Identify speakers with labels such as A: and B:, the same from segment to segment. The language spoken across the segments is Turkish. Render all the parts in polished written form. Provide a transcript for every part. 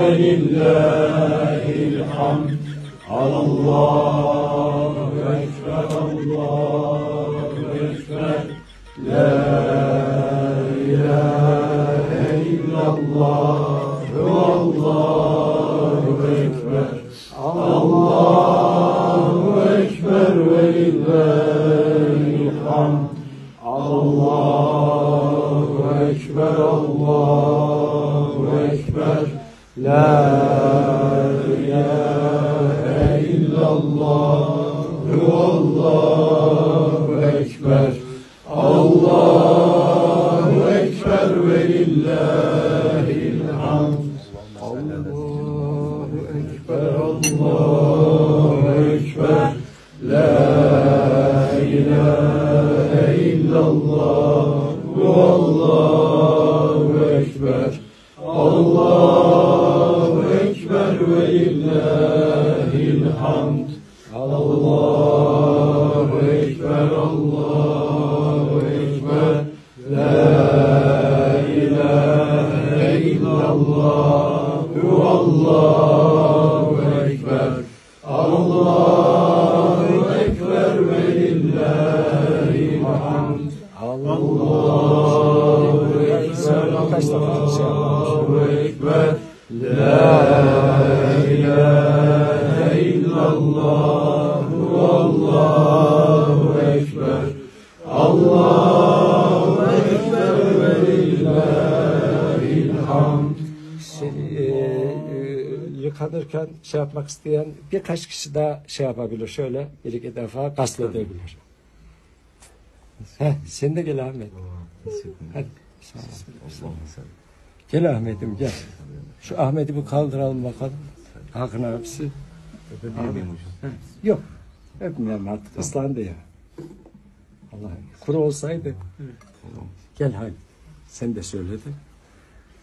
A: لله الحمد الله أكبر الله أكبر لا إله إلا الله والله أكبر الله أكبر ولله الحمد الله أكبر الله أكبر لا إله إلا الله والله أكبر الله أكبر ولله الحمد الله أكبر الله أكبر لا إله إلا الله والله أكبر الله أكبر ولله الحمد الله أكبر الله أكبر لا إله إلا الله والله أكبر الله أكبر ولله الحمد الله أكبر لا إله إلا الله والله أكبر الله أكبر ولله الحمد.
B: Yıkanırken şey yapmak isteyen birkaç kişi daha şey yapabilir. Şöyle bir iki defa gasledebilir. Sen de gel Ahmet. Hadi. Gel Ahmet'im gel. Şu Ahmet'i bir kaldıralım bakalım. Hakan abisi. Yok. Öpmeyeyim artık. Islandı ya. Allah kuru olsaydı. Gel hadi. Sen de söyledin.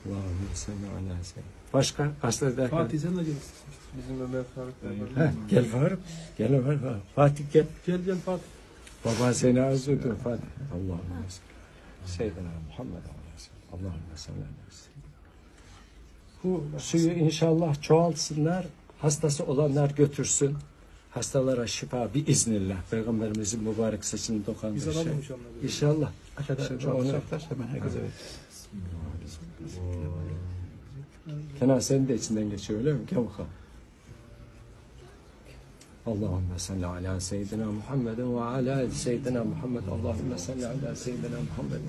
B: Allah'ım sen de ala sen. Başka gazetede.
C: Fatih sen de gel. Bizim Ömer Faruk.
B: Gel Faruk. Gel Ömer Faruk. Fatih gel.
C: Gel Fatih.
B: Baba seni arzu ediyor Fatih. Allah'ım Seyyidina Muhammed Allah'ım sallallahu aleyhi ve sellem. Bu suyu inşallah çoğaltsınlar. Hastası olanlar götürsün. Hastalara şifa biiznillah. Peygamberimizin mübarek saçını dokan bir şey. İnşallah. Hemen herkese Kenan sen de içinden geçiyor öyle mi? Gel bakalım. Allahümme salli ala seyyidina Muhammedin ve ala seyyidina Muhammed. Allahümme salli ala seyyidina Muhammed.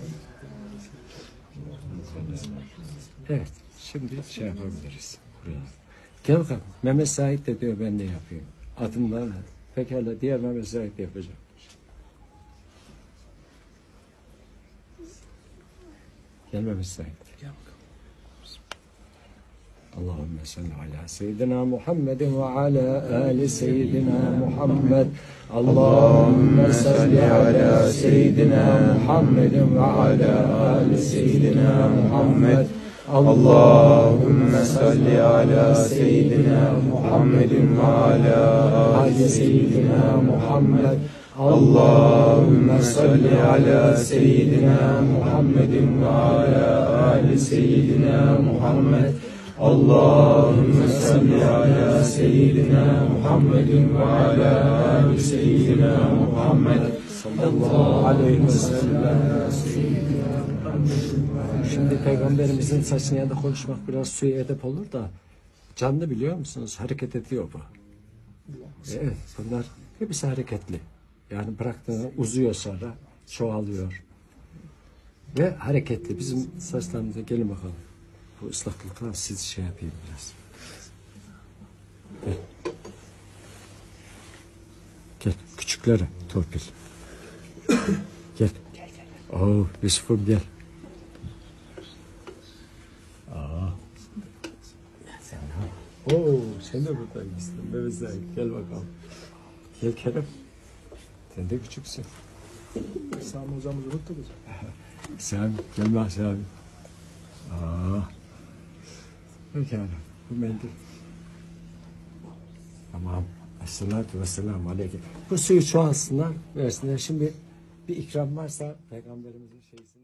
B: Evet. Şimdi şey yapabiliriz. Gel bakalım. Mehmet Said de diyor ben ne yapayım. Adımlarla. Pekala diğer Mehmet Said de yapacağım. Gel Mehmet Said. Allahümme salli ala seyyidina Muhammedin ve ala ali seyyidina Muhammed. Allahümme salli ala seyyidina Muhammedin ve ala ali seyyidina Muhammed. Allahümme salli ala seyyidina Muhammedin ve ala ali seyyidina Muhammed. Allahümme salli ala seyyidina Muhammedin ve ala ali seyyidina Muhammed. Allahümme salli ala seyyidina Muhammedin ve ala ali seyyidina Muhammed. Sallallahu aleyhi ve sellem. Şimdi Peygamberimizin saçını ya da konuşmak biraz suya edep olur da canlı biliyor musunuz? Hareket ediyor bu. Evet, bunlar hepsi hareketli. Yani bıraktığında uzuyor sonra, çoğalıyor. Ve hareketli. Bizim saçlarımıza gelin bakalım. Bu ıslaklıkla siz şey yapayım biraz. Gel. Gel. Küçüklere torpil. Gel. Oo, Yusuf'um gel. Oo, sen de buradaymışsın. Mehmet Said, gel bakalım. Gel Kerem. Sen de küçüksün.
C: Sami hocamızı unuttuk.
B: Sen gel bak Sami. Pekala. Bu mendil. Tamam. Esselatu vesselamu aleyke. Bu suyu çoğalsınlar, versinler. Şimdi bir ikram varsa Peygamberimizin şeysini